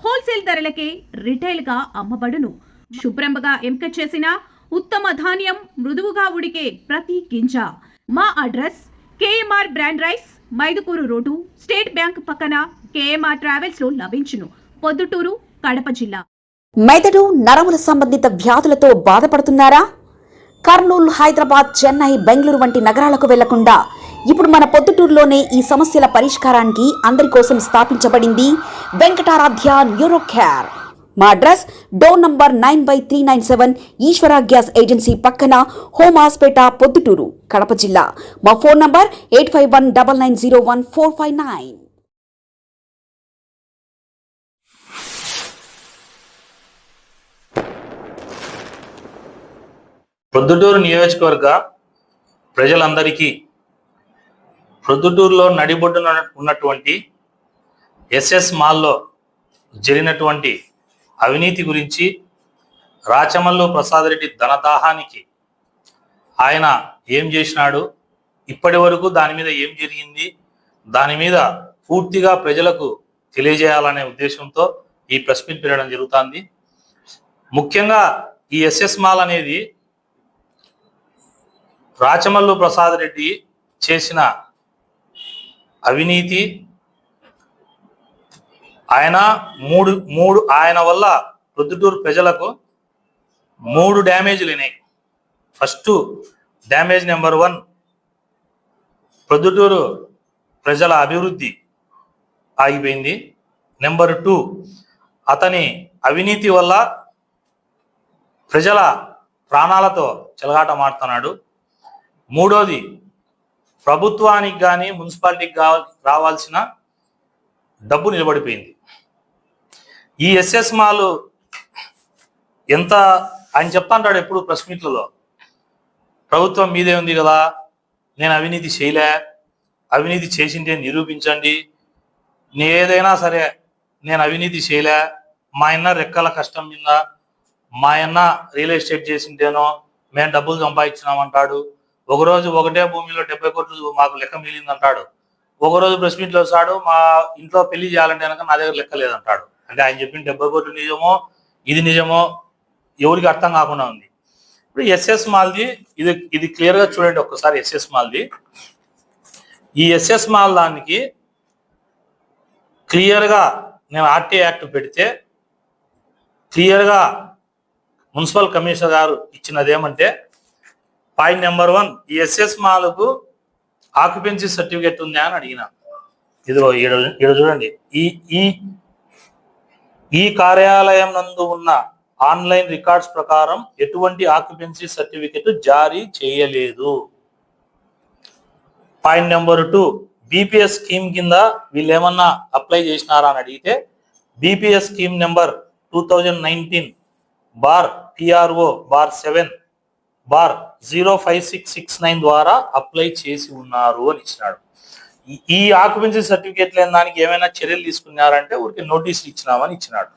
Wholesale ధరలకే retail గా అమ్మబడును. శుభ్రంగా ఎంపిక చేసిన ఉత్తమ ధాన్యం మృదువుగా ఉడికే ప్రతి గింజ. మా address KMR brand rice, Mydukur road, state bank పక్కన, కేఎంఆర్ ట్రావెల్స్ లో లభించును. పొద్దుటూరు, కడప జిల్లా. మెదడు నరముల సంబంధిత వ్యాధులతో బాధపడుతున్నారా? కర్నూలు, హైదరాబాద్, చెన్నై, బెంగళూరు వంటి నగరాలకు వెళ్లకుండా ఇప్పుడు మన పొద్దుటూరులోనే ఈ సమస్యల పరిష్కారానికి అందరి కోసం స్థాపించబడింది వెంకటారాధ్య న్యూరో కేర్. మా అడ్రస్ డోర్ నంబర్ 9/397 ఈశ్వర గ్యాస్ ఏజెన్సీ పక్కన, హోమాస్పేట, పొద్దుటూరు, కడప జిల్లా. మా ఫోన్ నంబర్ 8519901459. ప్రొద్దుటూరు నియోజకవర్గ ప్రజలందరికీ ప్రొద్దుటూరులో నడిబొడ్డున ఉన్నటువంటి ఎస్ఎస్ మాల్లో జరిగినటువంటి అవినీతి గురించి, రాచమల్లు ప్రసాద్ రెడ్డి ధనదాహానికి ఆయన ఏం చేసినాడు, ఇప్పటి వరకు దాని మీద ఏం జరిగింది, దాని మీద పూర్తిగా ప్రజలకు తెలియజేయాలనే ఉద్దేశంతో ఈ ప్రెస్ మీట్ పెట్టడం జరుగుతుంది. ముఖ్యంగా ఈ ఎస్ఎస్ మాల్ అనేది రాచమల్లు ప్రసాద్ రెడ్డి చేసిన అవినీతి. ఆయన వల్ల ప్రొద్దుటూరు ప్రజలకు 3 డ్యామేజ్లు అయినాయి. ఫస్ట్ డ్యామేజ్ నెంబర్ 1, ప్రొద్దుటూరు ప్రజల అభివృద్ధి ఆగిపోయింది. నెంబర్ 2, అతని అవినీతి వల్ల ప్రజల ప్రాణాలతో చెలగాటమాడుతున్నాడు. మూడోది, ప్రభుత్వానికి కానీ మున్సిపాలిటీకి రావాల్సిన డబ్బు నిలబడిపోయింది. ఈ ఎస్ఎస్ మాల్ ఎంత ఆయన చెప్తాంటాడు ఎప్పుడు ప్రెస్ మీట్లలో, ప్రభుత్వం మీదే ఉంది కదా, నేను అవినీతి చేయలే, అవినీతి చేసింటే నిరూపించండి, ఏదైనా సరే నేను అవినీతి చేయలే, మా అన్న రెక్కల కష్టం మీద, మా అన్న రియల్ ఎస్టేట్ చేసింటేనో మేము డబ్బులు సంపాదించినామంటాడు. ఒకరోజు ఒకటే భూమిలో 70 కోట్లు మాకు లెక్క మిగిలిందంటాడు. ఒకరోజు ప్రెస్ మీట్లో వస్తాడు, మా ఇంట్లో పెళ్లి చేయాలంటే కనుక నా దగ్గర లెక్క లేదంటాడు. అంటే ఆయన చెప్పిన 70 కోట్లు నిజమో ఇది నిజమో ఎవరికి అర్థం కాకుండా ఉంది. ఇప్పుడు ఎస్ఎస్ మాల్ది ఇది క్లియర్గా చూడండి ఒక్కసారి. ఎస్ఎస్ మాల్ది, ఈ ఎస్ఎస్ మాల్ దానికి క్లియర్గా నేను ఆర్టీ యాక్ట్ పెడితే క్లియర్గా మున్సిపల్ కమిషనర్ గారు ఇచ్చినది ఏమంటే, పాయింట్ నెంబర్ 1, ఈ ఎస్ఎస్ మాల్కు ఆక్యుపెన్సీ సర్టిఫికేట్ ఉందా అని అడిగిన. ఇదిగో ఈడ చూడండి, ఈ కార్యాలయం నందు ఉన్న ఆన్లైన్ రికార్డ్స్ ప్రకారం ఎటువంటి ఆక్యుపెన్సీ సర్టిఫికేట్ జారీ చేయలేదు. పాయింట్ నెంబర్ 2, బీపీఎస్ స్కీమ్ కింద వీళ్ళు ఏమన్నా అప్లై చేసినారా అని అడిగితే, బీపీఎస్ స్కీమ్ నెంబర్ 2019/PRO/7/05669 ద్వారా అప్లై చేసి ఉన్నారు అని ఇచ్చినాడు. ఈ ఆక్యుపెన్సీ సర్టిఫికేట్ లేని దానికి ఏమైనా చర్యలు తీసుకున్నారంటే ఊరికి నోటీసులు ఇచ్చినామని ఇచ్చినాడు.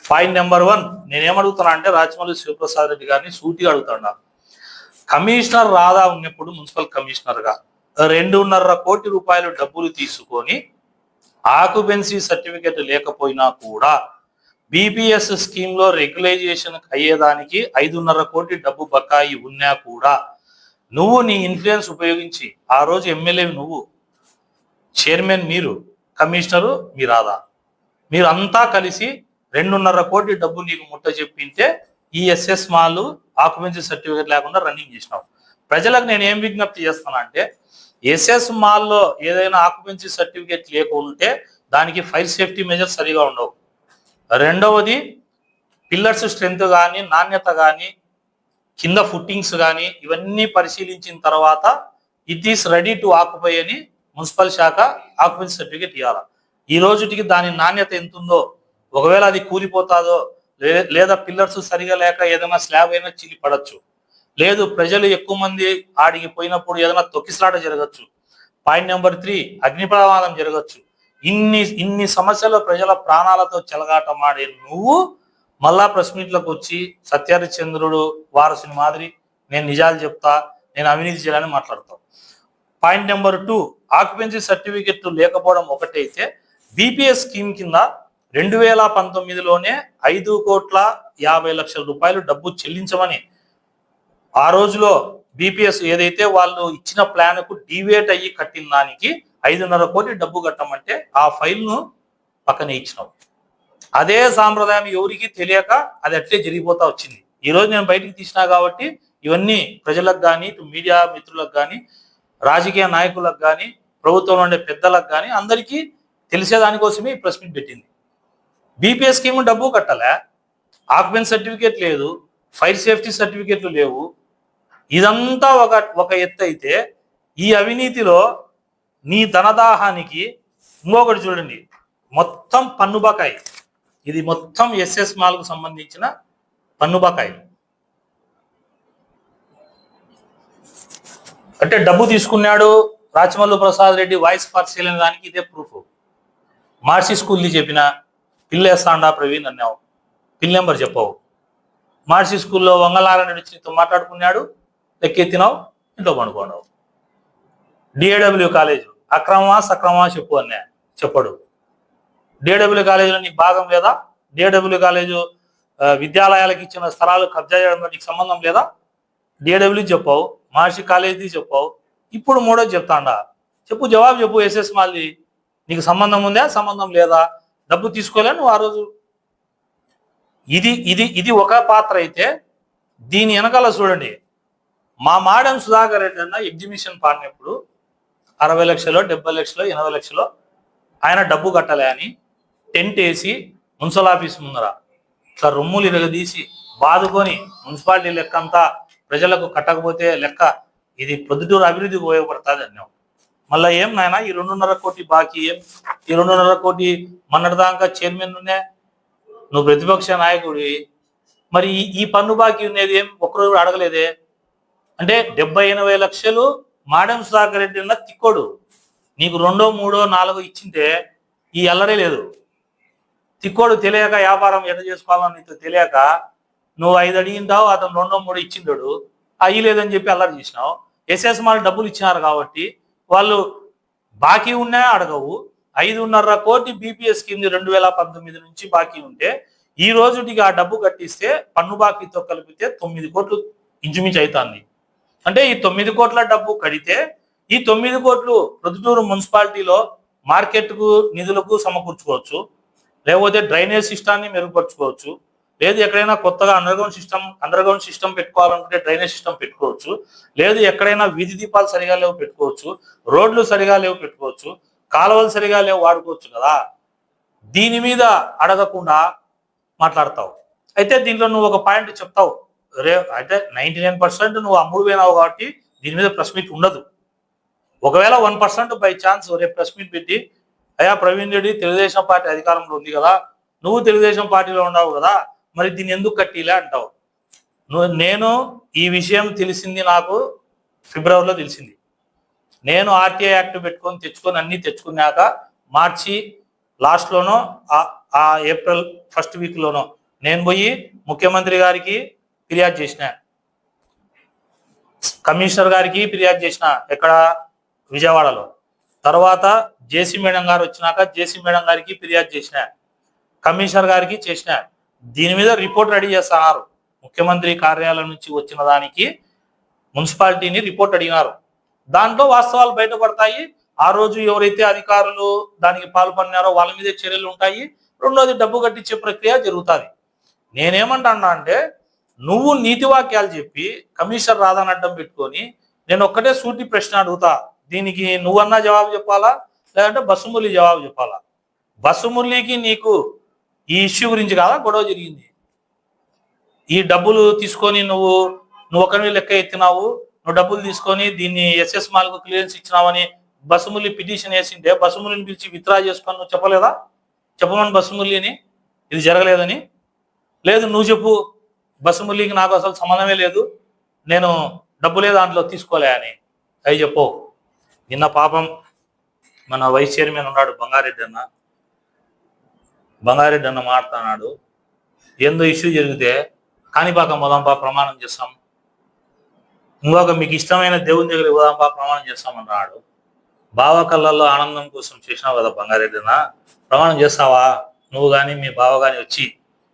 పాయింట్ నెంబర్ 1, నేనేమడుగుతున్నా అంటే రాచమల్లి శివప్రసాద్ రెడ్డి గారిని సూటిగా అడుగుతున్నా. కమిషనర్ రాధా ఉన్నప్పుడు మున్సిపల్ కమిషనర్ గా 2.5 కోటి రూపాయలు డబ్బులు తీసుకొని ఆక్యుపెన్సీ సర్టిఫికేట్ లేకపోయినా కూడా బీపీఎస్ స్కీమ్ లో రెగ్యులైజేషన్ అయ్యేదానికి 5.5 కోటి డబ్బు బకాయి ఉన్నా కూడా నువ్వు నీ ఇన్ఫ్లుయెన్స్ ఉపయోగించి, ఆ రోజు ఎమ్మెల్యే నువ్వు, చైర్మన్ మీరు, కమిషనరు మీ రాధా, మీరు అంతా కలిసి 2.5 కోటి డబ్బు నీకు ముట్ట చెప్పింటే ఈ ఎస్ఎస్ మాల్ ఆక్యుపెన్సీ సర్టిఫికేట్ లేకుండా రన్నింగ్ చేసినావు. ప్రజలకు నేను ఏం విజ్ఞప్తి చేస్తాను అంటే, ఎస్ఎస్ మాల్లో ఏదైనా ఆక్యుపెన్సీ సర్టిఫికేట్ లేకుంటే దానికి ఫైర్ సేఫ్టీ మెజర్స్ సరిగా ఉండవు. రెండవది, పిల్లర్స్ స్ట్రెంత్ కానీ, నాణ్యత కానీ, కింద ఫుట్టింగ్స్ కానీ ఇవన్నీ పరిశీలించిన తర్వాత it is ready to occupy అని మున్సిపల్ శాఖ ఆక్యుపెన్సీ సర్టిఫికేట్ ఇవ్వాలి. ఈ రోజుకి దాని నాణ్యత ఎంత ఉందో, ఒకవేళ అది కూలిపోతాదో, లేదా పిల్లర్స్ సరిగా లేక ఏదైనా స్లాబ్ అయినా చిల్లి పడచ్చు, లేదు ప్రజలు ఎక్కువ మంది ఆడికి పోయినప్పుడు ఏదైనా తొక్కిసలాట జరగచ్చు. పాయింట్ నెంబర్ 3, అగ్ని ప్రమాదం జరగచ్చు. ఇన్ని సమస్యలు ప్రజల ప్రాణాలతో చెలగాటమాడే నువ్వు మళ్ళా ప్రెస్ మీట్లకు వచ్చి సత్యహరిశ్చంద్రుడు వారసుని మాదిరి నేను నిజాలు చెప్తా, నేను అవినీతి చేయాలని మాట్లాడతావు. పాయింట్ నెంబర్ 2, ఆక్యుపెన్సీ సర్టిఫికెట్ లేకపోవడం ఒకటైతే బీపీఎస్ స్కీమ్ కింద 2019లోనే 5,50,00,000 రూపాయలు డబ్బు చెల్లించమని ఆ రోజులో బీపీఎస్ ఏదైతే వాళ్ళు ఇచ్చిన ప్లాన్ కు డివేట్ అయ్యి కట్టిన దానికి 5.5 కోటి డబ్బు కట్టమంటే ఆ ఫైల్ ను పక్కనే ఇచ్చినావు. అదే సాంప్రదాయం ఎవరికి తెలియక అది అట్లే జరిగిపోతా వచ్చింది. ఈ రోజు నేను బయటికి తీసినా కాబట్టి ఇవన్నీ ప్రజలకు కానీ, మీడియా మిత్రులకు కానీ, రాజకీయ నాయకులకు కానీ, ప్రభుత్వంలో ఉండే పెద్దలకు కానీ అందరికీ తెలిసేదానికోసమే ఈ ప్రెస్ మీట్ పెట్టింది. బీపీఎస్ స్కీమ్ డబ్బు కట్టాలా, ఆక్యుపెన్సీ సర్టిఫికేట్ లేదు, ఫైర్ సేఫ్టీ సర్టిఫికేట్లు లేవు. ఇదంతా ఒక ఎత్తు అయితే, ఈ అవినీతిలో నీ ధనదాహానికి ఇంకొకటి చూడండి, మొత్తం పన్ను బకాయి. ఇది మొత్తం ఎస్ఎస్ మాల్కు సంబంధించిన పన్ను బకాయి. అంటే డబ్బు తీసుకున్నాడు Rachamallu Prasad Reddy voice for sale అనే దానికి ఇదే ప్రూఫ్. మార్చి స్కూల్ది చెప్పిన పిల్లేస్తాండా ప్రవీణ్ అన్నావు, పిల్ నెంబర్ చెప్పవు. మార్చి స్కూల్లో వంగలారాయణ రెడ్డి నీతో మాట్లాడుకున్నాడు, లెక్కెత్తినావు, ఇంట్లో పండుకున్నావు. డిఏడబ్ల్యూ కాలేజ్ అక్రమమా సక్రమమా చెప్పు అన్నా, చెప్పడు. డిఏడబ్ల్యూ కాలేజీలో నీకు భాగం లేదా? డిఏడబ్ల్యూ కాలేజు విద్యాలయాలకు ఇచ్చిన స్థలాలు కబ్జా చేయడంలో నీకు సంబంధం లేదా? డిఏడబ్ల్యూ చెప్పావు, మహర్షి కాలేజీ చెప్పావు, ఇప్పుడు మూడోది చెప్తాండా. చెప్పు, జవాబు చెప్పు. ఎస్ఎస్ మాల్ది నీకు సంబంధం ఉందా, సంబంధం లేదా? డబ్బు తీసుకోలే నువ్వు ఆ రోజు. ఇది ఇది ఇది ఒక పాత్ర అయితే, దీని వెనకాల చూడండి, మా మాడం సుధాకర్ రెడ్డి అన్న ఎగ్జిబిషన్ పాడినప్పుడు 60 లక్షలు, 70 లక్షలు, 80 లక్షలు ఆయన డబ్బు కట్టలే అని టెంట్ వేసి మున్సిపల్ ఆఫీస్ ముందర ఇట్లా రొమ్ములు ఇరగదీసి బాదుకొని మున్సిపాలిటీ లెక్క అంతా ప్రజలకు కట్టకపోతే లెక్క ఇది ప్రొద్దుటూరు అభివృద్ధికి ఉపయోగపడుతుంది అన్నావు. మళ్ళీ ఏం నాయన ఈ 2.5 కోటి బాకీ, ఏం ఈ 2.5 కోటి మొన్నటిదాకా చైర్మన్ ఉన్నా, నువ్వు ప్రతిపక్ష నాయకుడి, మరి ఈ పన్ను బాకీ ఉన్నది ఏం ఒక్కరోజు అడగలేదే? అంటే 70-80 లక్షలు మాడం సుధాకర్ రెడ్డి అన్న తిక్కోడు, నీకు 2, 3, 4 ఇచ్చింటే ఈ అల్లరే లేదు. తిక్కోడు తెలియక వ్యాపారం ఎట్లా చేసుకోవాలని నీతో తెలియక నువ్వు 5 అడిగింటావు, అతను 2, 3 ఇచ్చిండడు, అయ్యి లేదని చెప్పి అల్లరి చేసినావు. ఎస్ఎస్ మాల్ డబ్బులు ఇచ్చినారు కాబట్టి వాళ్ళు బాకీ ఉన్నా అడగవు. 5.5 కోటి బీపీఎస్ స్కీమ్ 2019 నుంచి బాకీ ఉంటే ఈ రోజుటికి ఆ డబ్బు కట్టిస్తే పన్ను బాకీతో కలిపితే 9 కోట్లు ఇంచుమించు అవుతుంది. అంటే ఈ 9 కోట్ల డబ్బు కడితే ఈ 9 కోట్లు ప్రొద్దుటూరు మున్సిపాలిటీలో మార్కెట్కు నిధులకు సమకూర్చుకోవచ్చు, లేకపోతే డ్రైనేజ్ సిస్టాన్ని మెరుగుపరుచుకోవచ్చు, లేదు ఎక్కడైనా కొత్తగా అండర్గ్రౌండ్ సిస్టమ్ పెట్టుకోవాలనుకుంటే డ్రైనేజ్ సిస్టమ్ పెట్టుకోవచ్చు, లేదు ఎక్కడైనా వీధి దీపాలు సరిగా లేవు పెట్టుకోవచ్చు, రోడ్లు సరిగా లేవు పెట్టుకోవచ్చు, కాలువలు సరిగా లేవు వాడుకోవచ్చు కదా. దీని మీద అడగకుండా మాట్లాడతావు. అయితే దీంట్లో నువ్వు ఒక పాయింట్ చెప్తావు, అయితే 99% నువ్వు అమ్ముడు పోయినావు కాబట్టి దీని మీద ప్రెస్ మీట్ ఉండదు. ఒకవేళ 1% బై ఛాన్స్ రేపు ప్రెస్ మీట్ పెట్టి, అయ్యా ప్రవీణ్ రెడ్డి తెలుగుదేశం పార్టీ అధికారంలో ఉంది కదా, నువ్వు తెలుగుదేశం పార్టీలో ఉన్నావు కదా, మరి దీన్ని ఎందుకు కట్టిలే అంటావు. నేను ఈ విషయం తెలిసింది నాకు ఫిబ్రవరిలో తెలిసింది. నేను ఆర్టీఐ యాక్ట్ తెచ్చుకొని అన్ని తెచ్చుకున్నాక మార్చి లాస్ట్లోనో ఆ ఏప్రిల్ ఫస్ట్ వీక్లోనో నేను పోయి ముఖ్యమంత్రి గారికి ఫిర్యాదు చేసిన, కమిషనర్ గారికి ఫిర్యాదు చేసిన ఎక్కడ విజయవాడలో. తర్వాత జేసీ మేడం గారు వచ్చినాక జేసీ మేడం గారికి ఫిర్యాదు చేసిన, కమిషనర్ గారికి చేసిన. దీని మీద రిపోర్ట్ రెడీ చేస్తున్నారు. ముఖ్యమంత్రి కార్యాలయం నుంచి వచ్చిన దానికి మున్సిపాలిటీని రిపోర్ట్ అడిగినారు. దాంట్లో వాస్తవాలు బయటపడతాయి. ఆ రోజు ఎవరైతే అధికారులు దానికి పాల్పడినారో వాళ్ళ మీదే చర్యలు ఉంటాయి. రెండోది డబ్బు కట్టించే ప్రక్రియ జరుగుతుంది. నేనేమంటున్నా అంటే, నువ్వు నీతి వాక్యాలు చెప్పి కమిషనర్ రాధాని అడ్డం పెట్టుకొని నేను ఒక్కటే సూటి ప్రశ్న అడుగుతా, దీనికి నువ్వన్నా జవాబు చెప్పాలా, లేదంటే బస్సుమురళి జవాబు చెప్పాలా? బస్సుమురళికి నీకు ఈ ఇష్యూ గురించి కాదా గొడవ జరిగింది? ఈ డబ్బులు తీసుకొని నువ్వు ఒకరిని లెక్క ఎత్తినావు, నువ్వు డబ్బులు తీసుకొని దీన్ని ఎస్ఎస్ మాల్కు క్లియరెన్స్ ఇచ్చినావని బస్సుమురళి పిటిషన్ వేసింటే బస్సుమురళిని పిలిచి విత్డ్రా చేసుకొని నువ్వు చెప్పలేదా? చెప్పమని బస్సుమురళిని ఇది జరగలేదని. లేదు నువ్వు చెప్పు, బస్సుమురళికి నాకు అసలు సంబంధమే లేదు, నేను డబ్బులే దాంట్లో తీసుకోలే అని అవి చెప్పు. నిన్న పాపం మన వైస్ చైర్మన్ ఉన్నాడు బంగారెడ్డి అన్న మాట్లాడినాడు, ఏందో ఇష్యూ జరిగితే కాణిపాక మొదంపా ప్రమాణం చేస్తాం, ఇంకొక మీకు ఇష్టమైన దేవుని దగ్గర పోదాంపా ప్రమాణం చేస్తామన్నాడు. బావ కళ్ళల్లో ఆనందం కోసం చేసినావు కదా బంగారెడ్డి అన్న, ప్రమాణం చేస్తావా? నువ్వు కానీ మీ బావ కానీ వచ్చి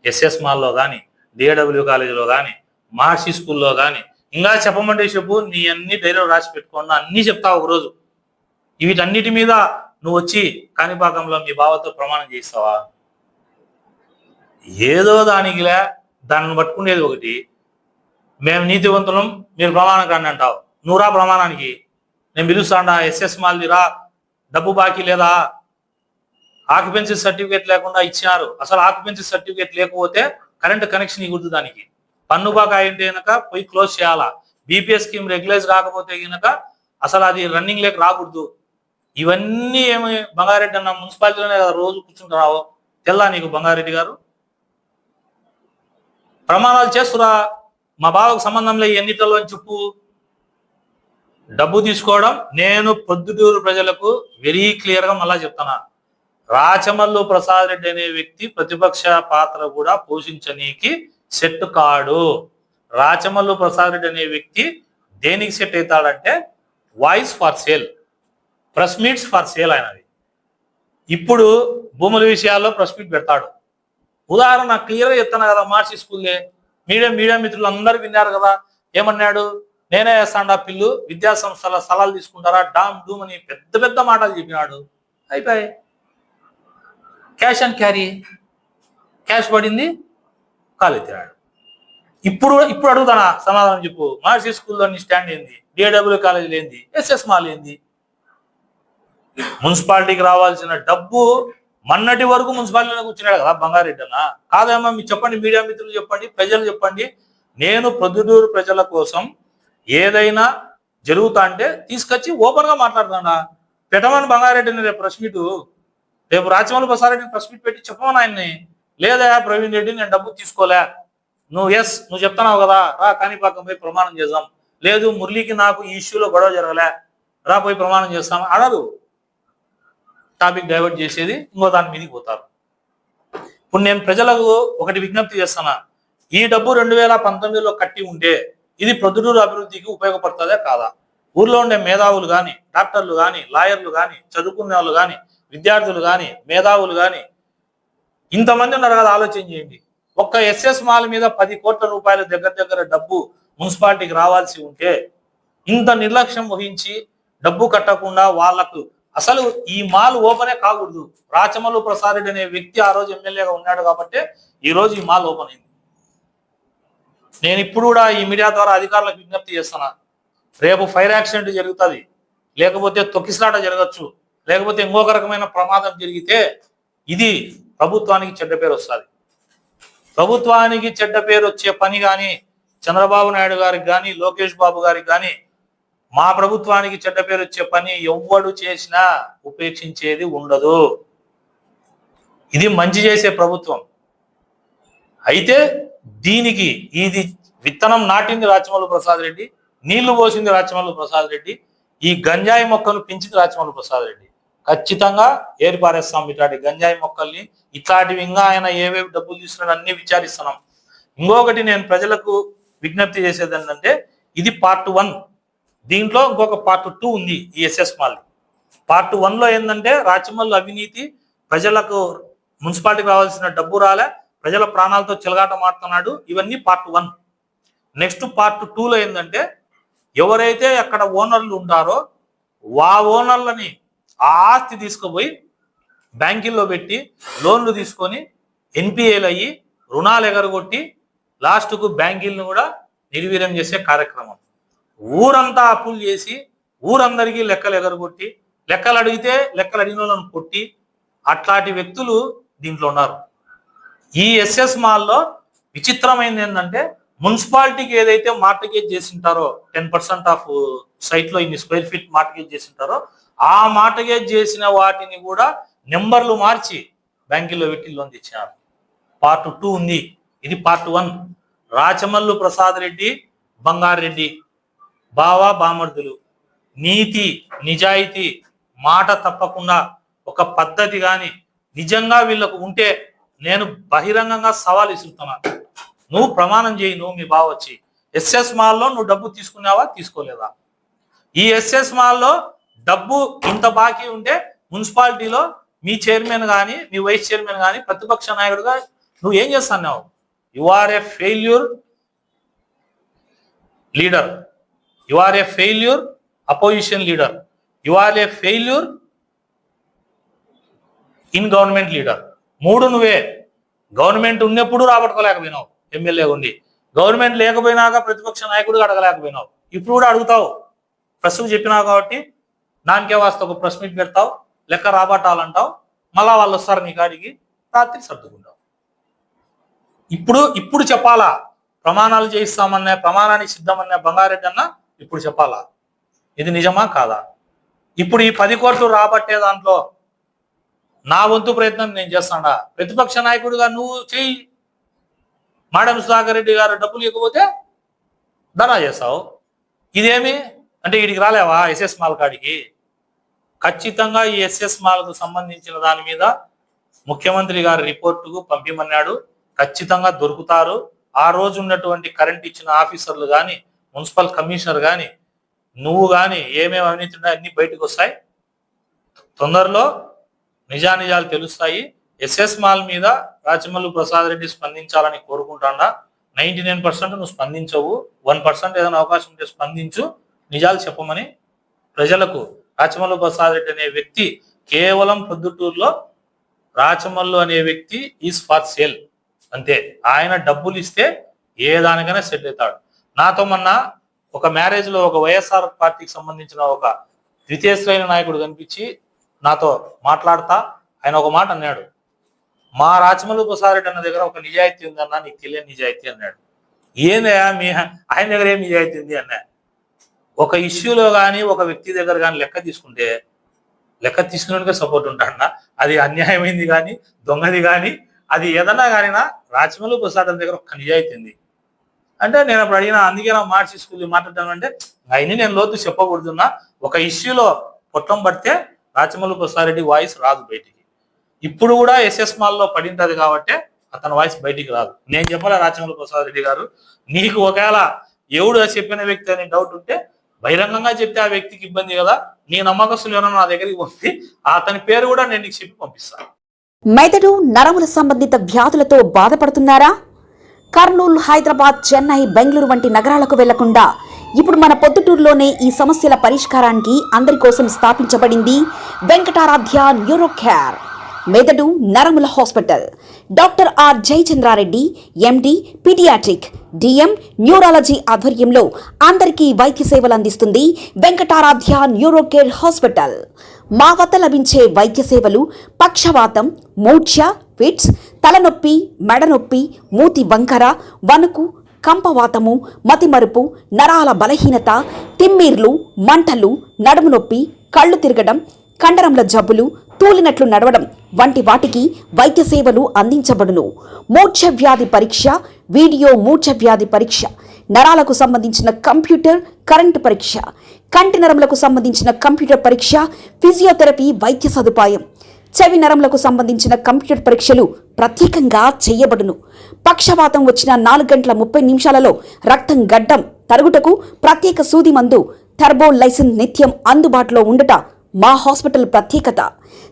ఎస్ఎస్ మాల్లో కానీ డిఏడబ్ల్యూ కాలేజీలో కానీ మహర్షి స్కూల్లో కానీ ఇంకా చెప్పమంటే చెప్పు, నీ అన్ని ధైర్యం రాసి పెట్టుకున్నా అన్నీ చెప్తావు ఒకరోజు. వీటన్నిటి మీద నువ్వు వచ్చి కాణిపాకంలో మీ బావతో ప్రమాణం చేస్తావా? ఏదో దానికిలే దాన్ని పట్టుకునేది ఒకటి, మేము నీతివంతులం మీరు ప్రమాణం కాండి అంటావు. నువ్వు రా ప్రమాణానికి, నేను పిలుస్తాడా ఎస్ఎస్ మాల్ది రా, డబ్బు బాకీ లేదా, ఆక్యుపెన్సీ సర్టిఫికేట్ లేకుండా ఇచ్చినారు. అసలు ఆక్యుపెన్సీ సర్టిఫికేట్ లేకపోతే కరెంట్ కనెక్షన్ ఇవ్వద్దు, దానికి పన్ను బాకాయి అంటే కనుక పోయి క్లోజ్ చేయాలా, బీపీఎస్ స్కీమ్ రెగ్యులైజ్ కాకపోతే కనుక అసలు అది రన్నింగ్ లేక రాకూడదు. ఇవన్నీ ఏమి బంగారెడ్డి అన్న మున్సిపాలిటీలోనే కదా రోజు కూర్చుంటున్నావు, తెల్లా నీకు బంగారెడ్డి గారు? ప్రమాణాలు చేస్తురా, మా బావకు సంబంధంలో ఎన్నికల్లో అని చెప్పు. డబ్బు తీసుకోవడం, నేను పొద్దుటూరు ప్రజలకు వెరీ క్లియర్ గా మళ్ళా చెప్తున్నా, రాచమల్లు ప్రసాద్ రెడ్డి అనే వ్యక్తి ప్రతిపక్ష పాత్ర కూడా పోషించనీకి సెట్ కాడు. రాచమల్లు ప్రసాద్ రెడ్డి అనే వ్యక్తి దేనికి సెట్ అవుతాడంటే voice for sale, press meets for sale అయినది. ఇప్పుడు భూముల విషయాల్లో ప్రెస్ మీట్ పెడతాడు. ఉదాహరణ క్లియర్గా చెప్తాను కదా, మహర్షి స్కూల్లే మీడియా మిత్రులు అందరూ విన్నారు కదా, ఏమన్నాడు, నేనే వేస్తాడా పిల్లు, విద్యా సంస్థల స్థలాలు తీసుకుంటారా, డామ్ డూమ్ అని పెద్ద పెద్ద మాటలు చెప్పినాడు. అయిపోయి క్యాష్ అండ్ క్యారీ, క్యాష్ పడింది, కాలెత్తినాడు. ఇప్పుడు అడుగుతానా సమాధానం చెప్పు, మహర్షి స్కూల్లో నీ స్టాండ్ ఏంది, డిఏడబ్ల్యూ కాలేజీలు ఏంది, ఎస్ఎస్ మాల్ ఏంది? మున్సిపాలిటీకి రావాల్సిన డబ్బు మొన్నటి వరకు మున్సిపాలిటీలో కూర్చున్నాడు కదా బంగారెడ్డి అన్న. కాదేమో మీరు చెప్పండి, మీడియా మిత్రులు చెప్పండి, ప్రజలు చెప్పండి. నేను ప్రొద్దుటూరు ప్రజల కోసం ఏదైనా జరుగుతా అంటే తీసుకొచ్చి ఓపెన్ గా మాట్లాడుతాడా. పెట్టమని బంగారెడ్డిని రేపు ప్రెస్ మీట్, రేపు రాచమల్లు ప్రసాద్ రెడ్డిని ప్రెస్ మీట్ పెట్టి చెప్పమని ఆయన్ని. లేదా ప్రవీణ్ రెడ్డి నేను డబ్బు తీసుకోలే, నువ్వు చెప్తున్నావు కదా రా కాణిపాకం పోయి ప్రమాణం చేద్దాం, లేదు మురళికి నాకు ఈ ఇష్యూలో గొడవ జరగలే రా పోయి ప్రమాణం చేస్తాం అనదు. టాపిక్ డైవర్ట్ చేసేది ఇంకో దాని మీదకి పోతారు. ఇప్పుడు నేను ప్రజలకు ఒకటి విజ్ఞప్తి చేస్తున్నా, ఈ డబ్బు 2019లో కట్టి ఉంటే ఇది ప్రొద్దుటూరు అభివృద్ధికి ఉపయోగపడుతుందే కాదా? ఊర్లో ఉండే మేధావులు కానీ, డాక్టర్లు కానీ, లాయర్లు కానీ, చదువుకునే వాళ్ళు కానీ, విద్యార్థులు కానీ, మేధావులు కానీ ఇంతమంది ఉన్నారు కదా, ఆలోచన చేయండి. ఒక్క ఎస్ఎస్ మాల్ మీద 10 కోట్ల రూపాయల దగ్గర డబ్బు మున్సిపాలిటీకి రావాల్సి ఉంటే ఇంత నిర్లక్ష్యం వహించి డబ్బు కట్టకుండా వాళ్లకు అసలు ఈ మాల్ ఓపెనే కాకూడదు. రాచమల్లు ప్రసాద్ రెడ్డి అనే వ్యక్తి ఆ రోజు ఎమ్మెల్యేగా ఉన్నాడు కాబట్టి ఈ రోజు ఈ మాల్ ఓపెన్ అయింది. నేను ఇప్పుడు కూడా ఈ మీడియా ద్వారా అధికారులకు విజ్ఞప్తి చేస్తున్నా, రేపు ఫైర్ యాక్సిడెంట్ జరుగుతుంది, లేకపోతే తొక్కిసలాట జరగచ్చు, లేకపోతే ఇంకొక రకమైన ప్రమాదం జరిగితే ఇది ప్రభుత్వానికి చెడ్డ పేరు వస్తుంది. ప్రభుత్వానికి చెడ్డ పేరు వచ్చే పని కానీ చంద్రబాబు నాయుడు గారికి కానీ, లోకేష్ బాబు గారికి కానీ, మా ప్రభుత్వానికి చెడ్డ పేరు వచ్చే పని ఎవ్వడు చేసినా ఉపేక్షించేది ఉండదు. ఇది మంచి చేసే ప్రభుత్వం. అయితే దీనికి ఇది విత్తనం నాటింది రాచమల్లు ప్రసాద్ రెడ్డి, నీళ్లు పోసింది రాచమల్లు ప్రసాద్ రెడ్డి, ఈ గంజాయి మొక్కలు పెంచింది రాచమల్లు ప్రసాద్ రెడ్డి. ఖచ్చితంగా ఏర్పారేస్తాం ఇట్లాంటి గంజాయి మొక్కల్ని. ఇట్లాంటివి ఇంకా ఆయన ఏవేవి డబ్బులు తీసుకున్నాడు అన్ని విచారిస్తున్నాం. ఇంకొకటి నేను ప్రజలకు విజ్ఞప్తి చేసేది ఏంటంటే, ఇది పార్ట్ 1, దీంట్లో ఇంకొక పార్ట్ 2 ఉంది. ఈ ఎస్ఎస్ మాల్ పార్ట్ 1లో ఏంటంటే రాచమల్లు అవినీతి, ప్రజలకు మున్సిపాలిటీకి రావాల్సిన డబ్బు రాలే, ప్రజల ప్రాణాలతో చెలగాట మాడుతున్నాడు, ఇవన్నీ పార్ట్ 1. నెక్స్ట్ పార్ట్ 2లో ఏంటంటే, ఎవరైతే అక్కడ ఓనర్లు ఉంటారో ఆ ఓనర్లని ఆ ఆస్తి తీసుకుపోయి బ్యాంకుల్లో పెట్టి లోన్లు తీసుకొని ఎన్పిఏలు అయ్యి రుణాలు ఎగరగొట్టి లాస్ట్కు బ్యాంకులను కూడా నిర్వీర్యం చేసే కార్యక్రమం. ఊరంతా అప్పులు చేసి ఊరందరికీ లెక్కలు ఎగరగొట్టి, లెక్కలు అడిగితే లెక్కలు అడిగిన వాళ్ళని కొట్టి అట్లాంటి వ్యక్తులు దీంట్లో ఉన్నారు. ఈ ఎస్ఎస్ మాల్లో విచిత్రమైనది ఏంటంటే, మున్సిపాలిటీకి ఏదైతే మార్టిగేజ్ చేసింటారో 10% ఆఫ్ సైట్లో ఇన్ని స్క్వేర్ ఫీట్ మార్టిగేజ్ చేసింటారో ఆ మార్టిగేజ్ చేసిన వాటిని కూడా నెంబర్లు మార్చి బ్యాంకుల్లో పెట్టి లోన్ తెచ్చినారు. పార్ట్ 2 ఉంది, ఇది పార్ట్ 1. రాచమల్లు ప్రసాద్ రెడ్డి, బంగారెడ్డి బావా బామర్దులు నీతి నిజాయితీ మాట తప్పకుండా ఒక పద్ధతి కానీ నిజంగా వీళ్ళకు ఉంటే నేను బహిరంగంగా సవాల్ ఇస్తున్నాను. నువ్వు ప్రమాణం చేయి, నువ్వు మీ బావ వచ్చి ఎస్ఎస్ మాల్లో నువ్వు డబ్బు తీసుకున్నావా తీసుకోలేదా? ఈ ఎస్ఎస్ మాల్లో డబ్బు ఇంత బాకీ ఉంటే మున్సిపాలిటీలో మీ చైర్మన్ కానీ మీ వైస్ చైర్మన్ కానీ ప్రతిపక్ష నాయకుడిగా నువ్వు ఏం చేస్తున్నావు? You are a failure leader, you are a failure opposition leader, you are a failure in government leader. మూడు నువ్వే. గవర్నమెంట్ ఉన్నప్పుడు రాబట్టుకోలేకపోయినావు ఎమ్మెల్యే ఉండి, గవర్నమెంట్ లేకపోయినాక ప్రతిపక్ష నాయకుడిగా అడగలేకపోయినావు, ఇప్పుడు కూడా అడుగుతావు. ప్రస్తుతం చెప్పినావు కాబట్టి దానికే వాస్త ఒక ప్రెస్ మీట్ పెడతావు, లెక్క రాబట్టాలంటావు, మళ్ళా వాళ్ళు వస్తారు నీ కాడికి, రాత్రి సర్దుకుంటావు. ఇప్పుడు చెప్పాలా? ప్రమాణాలు చేయిస్తామన్నా, ప్రమాణానికి సిద్ధమన్నా బంగారెడ్డి అన్న ఇప్పుడు చెప్పాలా ఇది నిజమా కాదా? ఇప్పుడు ఈ 10 కోట్లు రాబట్టే దాంట్లో నా వంతు ప్రయత్నం నేను చేస్తాడా? ప్రతిపక్ష నాయకుడిగా నువ్వు చెయ్యి. మాడం సుధాకర్ రెడ్డి గారు డబ్బులు ఇవ్వకపోతే ధర్నా చేస్తావు. ఇదేమి అంటే వీడికి రాలేవా ఎస్ఎస్ మాల్ కాడికి? ఖచ్చితంగా ఈ ఎస్ఎస్ మాల్కు సంబంధించిన దాని మీద ముఖ్యమంత్రి గారి రిపోర్టుకు పంపిమన్నాడు. ఖచ్చితంగా దొరుకుతారు. ఆ రోజు ఉన్నటువంటి కరెంట్ ఇచ్చిన ఆఫీసర్లు కానీ, మున్సిపల్ కమిషనర్ కానీ, నువ్వు కానీ ఏమేమి అవినీతి ఉన్నాయో అన్ని బయటకు వస్తాయి. తొందరలో నిజానిజాలు తెలుస్తాయి. ఎస్ఎస్ మాల్ మీద రాచమల్లు ప్రసాద్ రెడ్డి స్పందించాలని కోరుకుంటాడా? 99% నువ్వు స్పందించవు. 1% ఏదైనా అవకాశం ఉంటే స్పందించు, నిజాలు చెప్పమని ప్రజలకు. రాచమల్లు ప్రసాద్ రెడ్డి అనే వ్యక్తి కేవలం పొద్దుటూరులో రాచమల్లు అనే వ్యక్తి ఈజ్ ఫర్ సేల్ అంతే. ఆయన డబ్బులు ఇస్తే ఏ దానికైనా సెట్ అవుతాడు. నాతో మొన్న ఒక మ్యారేజ్ లో ఒక వైఎస్ఆర్ పార్టీకి సంబంధించిన ఒక ద్వితీయ శ్రేణి నాయకుడు కనిపించి నాతో మాట్లాడతా ఆయన ఒక మాట అన్నాడు, మా రాచమల్లు ప్రసాద్ రెడ్డి అన్న దగ్గర ఒక నిజాయితీ ఉందన్నా, నీకు తెలియని నిజాయితీ అన్నాడు. ఏందయా మీ ఆయన దగ్గర ఏం నిజాయితీ ఉంది అన్నా? ఒక ఇష్యూలో కానీ ఒక వ్యక్తి దగ్గర కానీ లెక్క తీసుకుంటే లెక్క తీసుకునే సపోర్ట్ ఉంటాడన్నా. అది అన్యాయమైంది కానీ దొంగది కానీ అది ఏదన్నా కానీనా రాచమల్లు ప్రసాద్ దగ్గర ఒక నిజాయితీ ఉంది అంటే నేను అప్పుడు అడిగినా. అందుకే నా మార్చి స్కూల్ మాట్లాడతాను అంటే అయినా నేను లోతు చెప్పకూడదున్నా. ఒక ఇష్యూలో పొట్టం పడితే రాచమల్లు ప్రసాద్ రెడ్డి వాయిస్ రాదు బయటికి. ఇప్పుడు కూడా ఎస్ఎస్ మాల్లో పడింటది కాబట్టి అతని వాయిస్ బయటికి రాదు. నేను చెప్పాలా రాచమల్లు ప్రసాద్ రెడ్డి గారు, నీకు ఒకవేళ ఎవడు చెప్పిన వ్యక్తి అనే డౌట్ ఉంటే బహిరంగంగా చెప్తే ఆ వ్యక్తికి ఇబ్బంది కదా. నీ నమ్మకస్తులు ఏమన్నా నా దగ్గరికి పంపి అతని పేరు కూడా నేను నీకు చెప్పి పంపిస్తాను. మెదడు నరముల సంబంధిత వ్యాధులతో బాధపడుతున్నారా? కర్నూలు, హైదరాబాద్, చెన్నై, బెంగళూరు వంటి నగరాలకు వెళ్లకుండా ఇప్పుడు మన పొద్దుటూరులోనే ఈ సమస్యల పరిష్కారానికి అందరి కోసం స్థాపించబడింది వెంకటారాధ్య న్యూరో కేర్ మెదడు నరముల hospital. Doctor R Jayachandra Reddy MD paediatric DM neurology ఆధ్వర్యంలో అందరికీ వైద్య సేవలు అందిస్తుంది వెంకటారాధ్య న్యూరో కేర్ హాస్పిటల్. మా వద్ద లభించే వైద్య సేవలు పక్షవాతం, మూర్ఛ, ఫిట్స్, తలనొప్పి, మెడనొప్పి, మూతి వంకర, వణుకు, కంపవాతము, మతిమరుపు, నరాల బలహీనత, తిమ్మిర్లు, మంటలు, నడుము నొప్పి, కళ్ళు తిరగడం, కండరంల జబ్బులు, తూలినట్లు నడవడం వంటి వాటికి వైద్య సేవలు అందించబడును. మూర్ఛ వ్యాధి పరీక్ష, వీడియో మూర్ఛ వ్యాధి పరీక్ష, నరాలకు సంబంధించిన కంప్యూటర్ కరెంటు పరీక్ష, కంటి నరములకు సంబంధించిన కంప్యూటర్ పరీక్ష, ఫిజియోథెరపీ వైద్య సదుపాయం, చెవి నరములకు సంబంధించిన కంప్యూటర్ పరీక్షలు ప్రత్యేకంగా చేయబడును. పక్షవాతం వచ్చిన 4 గంటల 30 నిమిషాలలో రక్తం గడ్డం తరుగుటకు ప్రత్యేక సూది మందు థర్బోలైసిన్ నిత్యం అందుబాటులో ఉండట మా హాస్పిటల్ ప్రత్యేకత.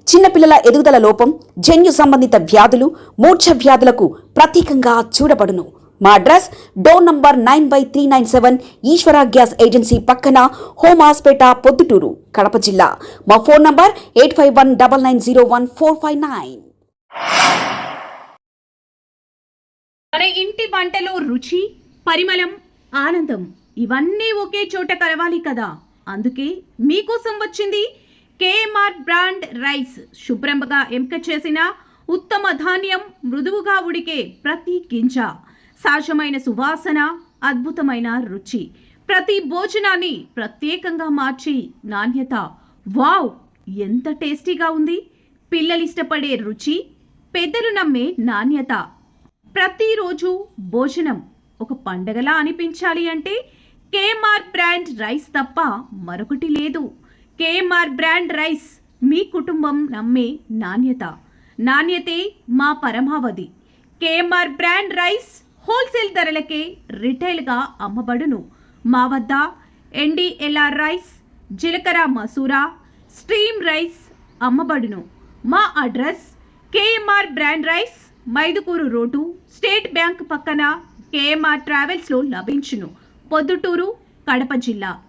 చిన్నపిల్లల ఎదుగుదల లోపం, జన్యు సంబంధిత వ్యాధులు, మూర్ఛ వ్యాధులకు ప్రత్యేకంగా చూడబడును. మా అడ్రస్ డోర్ నంబర్ 9/397 ఈశ్వర గ్యాస్ ఏజెన్సీ పక్కన, హోమాస్పేట, పొద్దుటూరు, కడప జిల్లా. మా ఫోన్ నంబర్ 8519901459. మన ఇంటి వంటలో రుచి, పరిమళం, ఆనందం ఇవన్నీ ఒకే చోట కలవాలి కదా. అందుకే మీకోసం వచ్చింది కేఎంఆర్ బ్రాండ్ రైస్. శుభ్రంగా ఎంపిక చేసిన ఉత్తమ ధాన్యం, మృదువుగా ఉడికే ప్రతి గింజ, సహజమైన సువాసన, అద్భుతమైన రుచి, ప్రతి భోజనాన్ని ప్రత్యేకంగా మార్చి నాణ్యత. వావ్, ఎంత టేస్టీగా ఉంది! పిల్లలు ఇష్టపడే రుచి, పెద్దలు నమ్మే నాణ్యత. ప్రతిరోజు భోజనం ఒక పండగలా అనిపించాలి అంటే కేఎంఆర్ బ్రాండ్ రైస్ తప్ప మరొకటి లేదు. కేఎంఆర్ బ్రాండ్ రైస్ మీ కుటుంబం నమ్మే నాణ్యత. నాణ్యతే మా పరమావధి. కేఎంఆర్ బ్రాండ్ రైస్ హోల్సేల్ ధరలకే రిటైల్గా అమ్మబడును. మా వద్ద NDLR రైస్, జీలకర్ర మసూరా, స్ట్రీమ్ రైస్ అమ్మబడును. మా address KMR brand rice, Mydukur road, state bank పక్కన, కేఎంఆర్ ట్రావెల్స్లో లభించును. పొద్దుటూరు, కడప జిల్లా.